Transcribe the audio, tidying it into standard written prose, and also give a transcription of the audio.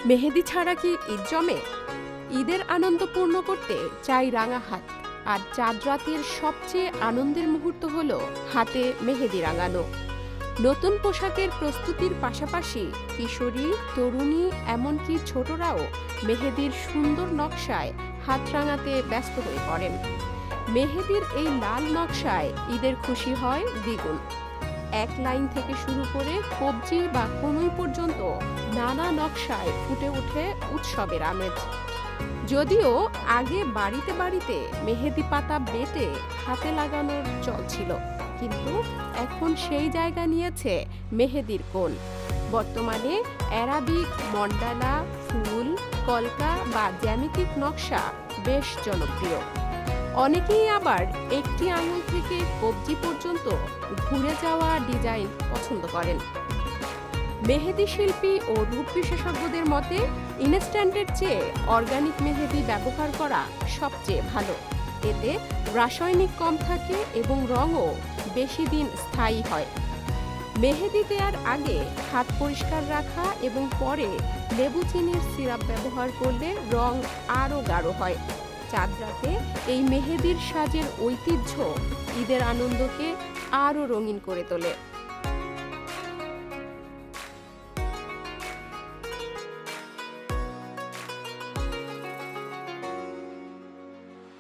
মেহেদি ছাড়া কি ঈদ জমে? ঈদের আনন্দ পূর্ণ করতে চাই রাঙা হাত। আর চাঁদ রাতের সবচেয়ে আনন্দের মুহূর্ত হলো হাতে মেহেদি রাঙানো। নতুন পোশাকের প্রস্তুতির পাশাপাশি কিশোরী, তরুণী, এমনকি ছোটরাও মেহেদির সুন্দর নকশায় হাত রাঙাতে ব্যস্ত হয়ে পড়েন। মেহেদির এই লাল নকশায় ঈদের খুশি হয় দ্বিগুণ। এক লাইন থেকে শুরু করে কবজি বা কনুই পর্যন্ত নানা নকশায় ফুটে ওঠে উৎসবের আমেজ। যদিও আগে বাড়িতে বাড়িতে মেহেদি পাতা বেটে হাতে লাগানোর চল ছিল, কিন্তু এখন সেই জায়গা নিয়েছে মেহেদির কোণ। বর্তমানে অ্যারাবিক, মন্ডালা, ফুল, কলকা বা জ্যামিতিক নকশা বেশ জনপ্রিয়। অনেকেই আবার একটি আঙুল থেকে কবজি পর্যন্ত ঘুরে যাওয়া ডিজাইন পছন্দ করেন। মেহেদি শিল্পী ও রূপ বিশেষজ্ঞদের মতে ইনস্ট্যান্টের চেয়ে অর্গানিক মেহেদি ব্যবহার করা সবচেয়ে ভালো। এতে রাসায়নিক কম থাকে এবং রঙও বেশি দিন স্থায়ী হয়। মেহেদি দেওয়ার আগে হাত পরিষ্কার রাখা এবং পরে লেবু চিনির সিরাপ ব্যবহার করলে রং আরও গাঢ় হয়। চাঁদ রাতে এই মেহেদির সাজের ঐতিহ্য ঈদের আনন্দকে আরও রঙিন করে তোলে।